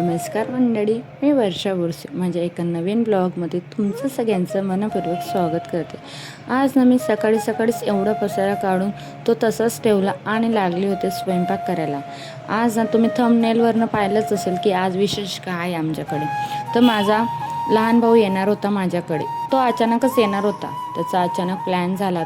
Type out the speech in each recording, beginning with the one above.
नमस्कार मंडळी, मी वर्षा बोरसे माझ्या एका नवीन ब्लॉगमध्ये तुमचं सगळ्यांचं मनपूर्वक स्वागत करते। आज ना मी सकाळीच एवढा पसारा काढून तो तसाच ठेवला आणि लागले होते स्वयंपाक करायला। आज ना तुम्ही थंबनेलवरनं पाहिलंच असेल की आज विशेष काय आहे आमच्याकडे। तर माझा लहान भाऊ येणार होता माझ्याकडे, तो अचानकच येणार होता, त्याचा अचानक प्लॅन झाला।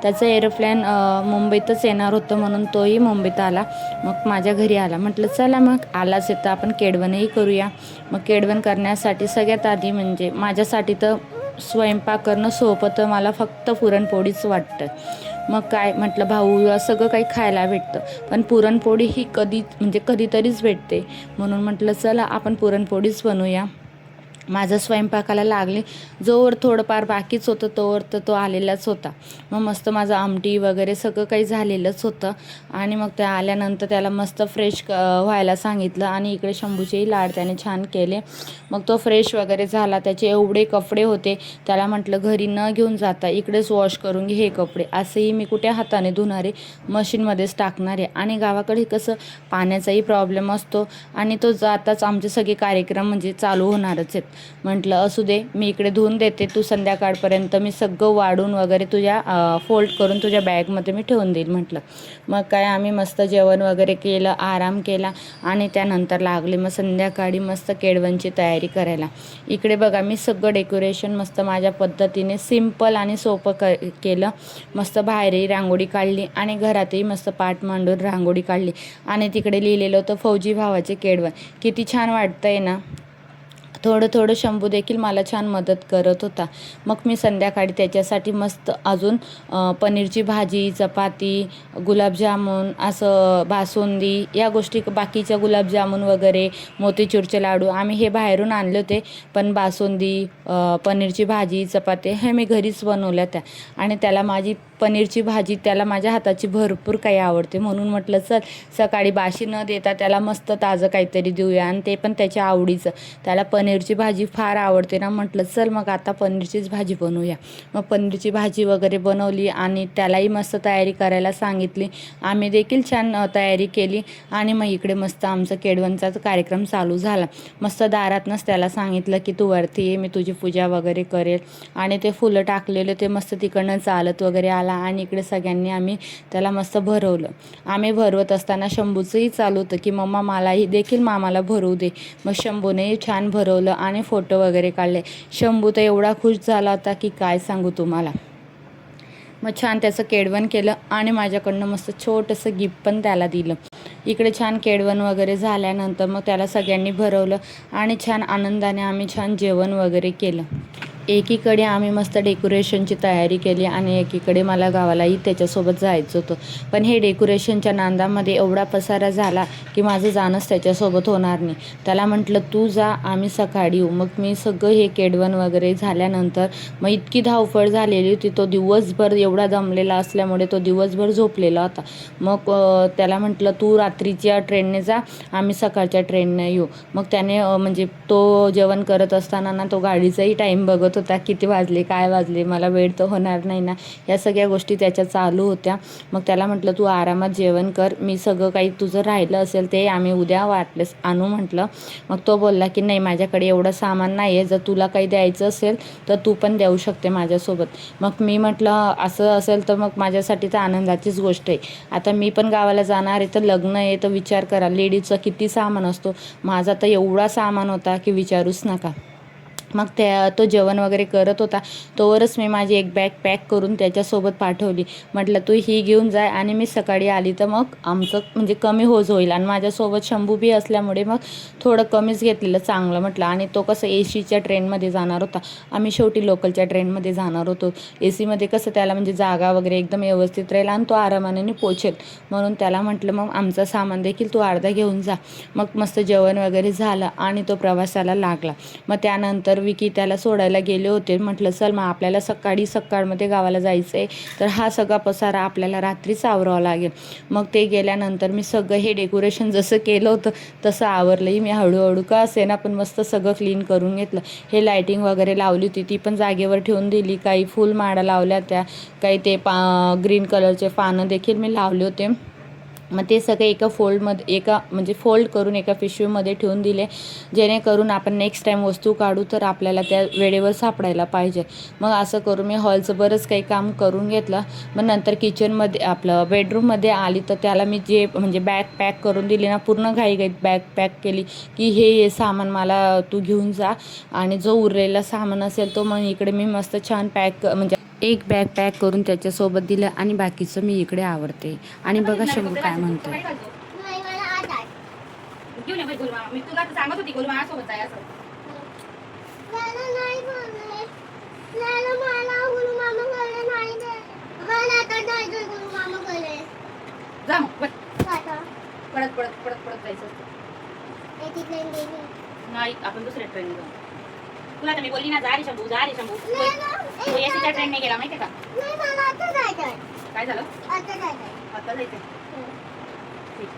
त्याचं एरोप्लेन मुंबईतच येणार होतं म्हणून तोही मुंबईत आला, मग माझ्या घरी आला। म्हटलं चला मग आलाच आहे तर आपण केळवणही करूया। मग केळवण करण्यासाठी सगळ्यात आधी म्हणजे माझ्यासाठी तर स्वयंपाक करणं सोपं, तर मला फक्त पुरणपोळीच वाटतं। मग काय म्हटलं भाऊ सगळं काही खायला भेटतं, पण पुरणपोळी ही कधीतरीच भेटते, म्हणून म्हटलं चला आपण पुरणपोळीच बनवूया। माझं स्वयंपाकाला लागले, जोवर थोडंफार बाकीच होतं तोवर तर तो आलेलाच होता। मग मस्त माझं आमटी वगैरे सगळं काही झालेलंच होतं आणि मग ते आल्यानंतर त्याला मस्त फ्रेश व्हायला सांगितलं आणि इकडे शंभूचेही लाड त्याने छान केले। मग तो फ्रेश वगैरे झाला, त्याचे एवढे कपडे होते, त्याला म्हटलं घरी न घेऊन जाता इकडेच वॉश करून घे हे कपडे। असेही मी कुठे हाताने धुणारे, मशीनमध्येच टाकणारे आणि गावाकडे कसं पाण्याचाही प्रॉब्लेम असतो आणि तो जाताच आमचे सगळे कार्यक्रम म्हणजे चालू होणारच आहेत। म्हटलं असू दे, मी इकडे धुवून देते, तू संध्याकाळपर्यंत मी सगळं वाढून वगैरे तुझ्या फोल्ड करून तुझ्या बॅगमध्ये मी ठेवून देईल म्हटलं। मग काय आम्ही मस्त जेवण वगैरे केलं, आराम केला आणि त्यानंतर लागले मग संध्याकाळी मस्त केळवणची तयारी करायला। इकडे बघा मी सगळं डेकोरेशन मस्त माझ्या पद्धतीने सिंपल आणि सोपं केलं। मस्त बाहेरही रांगोळी काढली आणि घरातही मस्त पाट मांडून रांगोळी काढली आणि तिकडे लिहिलेलं होतं फौजी भावाचे केळवण। किती छान वाटतंय ना। थोडं शंभू देखील मला छान मदत करत होता। मग मी संध्याकाळी त्याच्यासाठी मस्त अजून पनीरची भाजी, चपाती, गुलाबजामुन, असं बासुंदी, या गोष्टी बाकीच्या गुलाबजामुन वगैरे, मोतीचूरचे लाडू आम्ही हे बाहेरून आणले होते, पण बासुंदी, पनीरची भाजी, चपाती हे मी घरीच बनवल्या त्या। आणि त्याला माझी पनीरची भाजी, त्याला माझ्या हाताची भरपूर काही आवडते, म्हणून म्हटलं चल सकाळी बाशी न देता त्याला मस्त ताजं काहीतरी देऊया आणि ते पण त्याच्या आवडीचं। त्याला पनीरची भाजी फार आवडते ना, म्हटलं चल मग आता पनीरचीच भाजी बनवूया। मग पनीरची भाजी वगैरे बनवली आणि त्यालाही मस्त तयारी करायला सांगितली। आम्ही देखील छान तयारी केली आणि मग इकडे मस्त आमचा केळवणचा कार्यक्रम चालू झाला। मस्त दारातनंच त्याला सांगितलं की तू वरती ये, मी तुझी पूजा वगैरे करेल आणि ते फुलं टाकलेले ते मस्त तिकडनं चालत वगैरे आला आणि इकडे सगळ्यांनी आम्ही त्याला मस्त भरवलं। आम्ही भरवत असताना शंभूचंही चालू होतं की मम्मा मलाही देखील मामाला भरवू दे। मग शंभूनेही छान भरवलं आणि फोटो वगैरे काढले। शंभू तर एवढा खुश झाला होता की काय सांगू तुम्हाला। मग छान त्याचं केळवण केलं आणि माझ्याकडनं मस्त छोटंसं गिफ्ट पण त्याला दिलं। इकडे छान केळवण वगैरे झाल्यानंतर मग त्याला सगळ्यांनी भरवलं आणि छान आनंदाने आम्ही छान जेवण वगैरे केलं। एकीकडे आम्ही मस्त डेकोरेशनची तयारी केली आणि एकीकडे मला गावालाही त्याच्यासोबत जायचं होतं, पण हे डेकोरेशनच्या नांदामध्ये एवढा पसारा झाला की माझं जाणंच त्याच्यासोबत होणार नाही। त्याला म्हटलं तू जा, आम्ही सकाळी येऊ। मग मी सगळं हे केळवण वगैरे झाल्यानंतर मग इतकी धावपळ झालेली होती, तो दिवसभर एवढा दमलेला असल्यामुळे तो दिवसभर झोपलेला होता। मग त्याला म्हटलं तू रात्रीच्या ट्रेनने जा, आम्ही सकाळच्या ट्रेनने येऊ। मग त्याने म्हणजे तो जेवण करत असताना ना तो गाडीचाही टाईम बघत होता, किती वाजले काय वाजले, मला वेळ तर होणार नाही ना, या सगळ्या गोष्टी त्याच्या चालू होत्या। मग त्याला म्हटलं तू आरामात जेवण कर, मी सगळं काही तुझं राहिलं असेल ते आम्ही उद्या वाटलेस आणू म्हटलं। मग तो बोलला की नाही माझ्याकडे एवढं सामान नाही आहे, जर तुला काही द्यायचं असेल तर तू पण देऊ शकते माझ्यासोबत। मग मी म्हटलं असं असेल तर मग माझ्यासाठी तर आनंदाचीच गोष्ट आहे। आता मी पण गावाला जाणार आहे, तर लग्न आहे, तर विचार करा लेडीजचा किती सामान असतो। माझा तर एवढा सामान होता की विचारूच नका। मग तो जेवण वगैरे करत होता, तोवरच मी माझी एक बॅग पॅक करून त्याच्यासोबत पाठवली। म्हटलं तू ही घेऊन जाय आणि मी सकाळी आली तर मग आमचं म्हणजे कमी होईल आणि माझ्यासोबत शंभू बी असल्यामुळे मग थोडं कमीच घेतलेलं चांगलं म्हटलं। आणि तो कसं एसीच्या ट्रेनमध्ये जाणार होता, आम्ही शेवटी लोकलच्या ट्रेनमध्ये जाणार होतो। एसीमध्ये कसं त्याला म्हणजे जागा वगैरे एकदम व्यवस्थित राहील आणि तो आरामाने पोचेल, म्हणून त्याला म्हटलं मग आमचं सामान देखील तू अर्धा घेऊन जा। मग मस्त जेवण वगैरे झालं आणि तो प्रवासाला लागला। मग त्यानंतर विकी त्याला सोडायला गेले होते। म्हटलं चल मग आपल्याला सकाळमध्ये गावाला जायचं आहे, तर हा सगळा पसारा आपल्याला रात्रीच आवरावा लागेल। मग ते गेल्यानंतर मी सगळं हे डेकोरेशन जसं केलं होतं तसं आवरलंही मी, हळूहळू का असेना पण मस्त सगळं क्लीन करून घेतलं। हे लायटिंग वगैरे लावली होती ती पण जागेवर ठेवून दिली, काही फुलमाळा लावल्या त्या, काही ते ग्रीन कलरचे पानं देखील मी लावले होते। मग ते सगळे एका म्हणजे फोल्ड करून एका पिशवीमध्ये ठेवून दिले, जेणेकरून आपण नेक्स्ट टाईम वस्तू काढू तर आपल्याला त्या वेळेवर सापडायला पाहिजे. मग असं करून मी हॉलचं बरंच काही काम करून घेतलं. मग नंतर किचनमध्ये आपलं बेडरूममध्ये आली तर त्याला मी जे म्हणजे बॅग पॅक करून दिली ना, पूर्ण घाईघाईत बॅग पॅक केली की हे सामान मला तू घेऊन जा, आणि जो उरलेला सामान असेल तो मग इकडे मी मस्त छान म्हणजे एक बॅग पॅक करून त्याच्यासोबत दिलं आणि बाकीचं मी इकडे आवरते. आणि बघा शंभू काय म्हणतो. नाही, आपण दुसऱ्या ट्रेन जाऊ. तुला तर मी बोलली ना, जा रे शंभू, जा रे शंभू. तू एसीच्या ट्रेन नाही गेला माहितीये का? काय झालं? आता जायचंय. ठीक.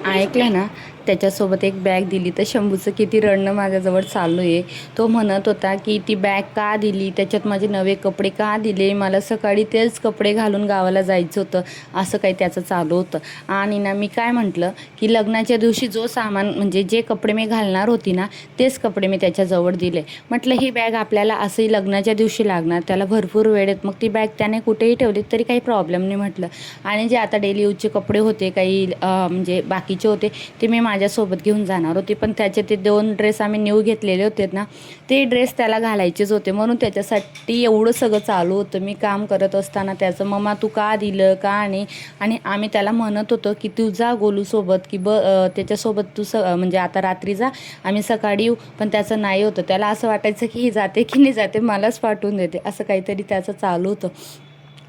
ऐकलं ना, त्याच्यासोबत एक बॅग दिली तर शंभूचं किती रडणं माझ्याजवळ चालू आहे. तो म्हणत होता की ती बॅग का दिली, त्याच्यात माझे नवे कपडे का दिले, मला सकाळी तेच कपडे घालून गावाला जायचं होतं, असं काही त्याचं चालू होतं. आणि ना मी काय म्हटलं की लग्नाच्या दिवशी जो सामान म्हणजे जे कपडे मी घालणार होती ना, तेच कपडे मी त्याच्याजवळ दिले. म्हटलं ही बॅग आपल्याला असंही लग्नाच्या दिवशी लागणार, त्याला भरपूर वेळेत, मग ती बॅग त्याने कुठेही ठेवली तरी काही प्रॉब्लेम नाही म्हटलं. आणि जे आता डेली यूजचे कपडे होते काही म्हणजे बाकीचे होते ते मी माझ्यासोबत घेऊन जाणार होते, पण त्याचे ते 2 ड्रेस आम्ही न्यू घेतलेले होते ना, ते ड्रेस त्याला घालायचेच होते, म्हणून त्याच्यासाठी एवढं सगळं चालू होतं. मी काम करत असताना त्याचं मम्मा तू का दिलं का नाही, आणि आम्ही त्याला म्हणत होतो की तू जा गोलूसोबत की त्याच्यासोबत तू म्हणजे आता रात्री जा, आम्ही सकाळी येऊ, पण त्याचं नाही होतं. त्याला असं वाटायचं की ही जाते की नाही जाते, मलाच पाठवून देते, असं काहीतरी त्याचं चालू होतं.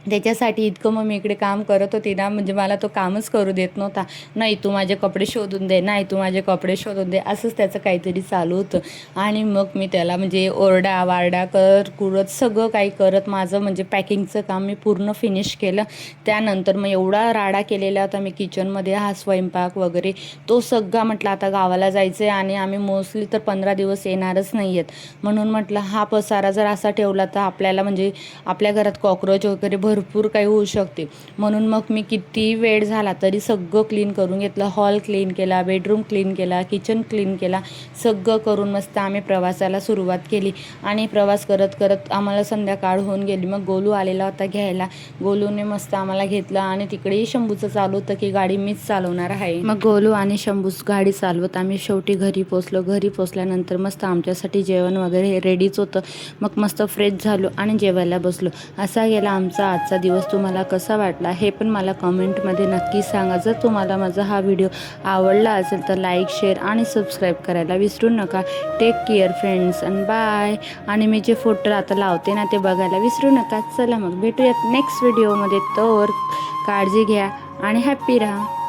त्याच्यासाठी इतकं मग मी इकडे काम करत होती ना, म्हणजे मला तो कामच करू देत नव्हता. नाही तू माझे कपडे शोधून दे, नाही तू माझे कपडे शोधून दे, असंच त्याचं काहीतरी चालू होतं. आणि मग मी त्याला म्हणजे ओरडा वारडा कुरत सगळं काही करत माझं म्हणजे पॅकिंगचं काम मी पूर्ण फिनिश केलं. त्यानंतर मग एवढा राडा केलेला होता मी किचनमध्ये, हा स्वयंपाक वगैरे तो सगळा. म्हटलं आता गावाला जायचं आहे आणि आम्ही मोस्टली तर 15 दिवस येणारच नाही आहेत, म्हणून म्हटलं हा पसारा जर असा ठेवला तर आपल्याला म्हणजे आपल्या घरात कॉक्रोच वगैरे भरपूर काही होऊ शकते. म्हणून मग मी किती वेळ झाला तरी सगळं क्लीन करून घेतलं. हॉल क्लीन केला, बेडरूम क्लीन केला, किचन क्लीन केला, सगळं करून मस्त आम्ही प्रवासाला सुरुवात केली. आणि प्रवास करत करत आम्हाला संध्याकाळ होऊन गेली. मग गोलू आलेला होता घ्यायला, गोलूने मस्त आम्हाला घेतलं. आणि तिकडेही शंभूचं चालू होतं की गाडी मीच चालवणार आहे. मग गोलू आणि शंभूच गाडी चालवत आम्ही शेवटी घरी पोचलो. घरी पोचल्यानंतर मस्त आमच्यासाठी जेवण वगैरे रेडीच होतं. मग मस्त फ्रेश झालो आणि जेवायला बसलो. असा गेला आमचा आजचा दिवस. तुम्हाला कसा वाटला हे पण मला कमेंटमध्ये नक्की सांगा. जर तुम्हाला माझा हा व्हिडिओ आवडला असेल तर लाईक, शेअर आणि सबस्क्राईब करायला विसरू नका. Take care friends and bye. आणि मी जे फोटो आता लावते ना ते बघायला विसरू नका. चला मग भेटूयात नेक्स्ट व्हिडिओमध्ये. तोवर काळजी घ्या आणि हॅप्पी राहा.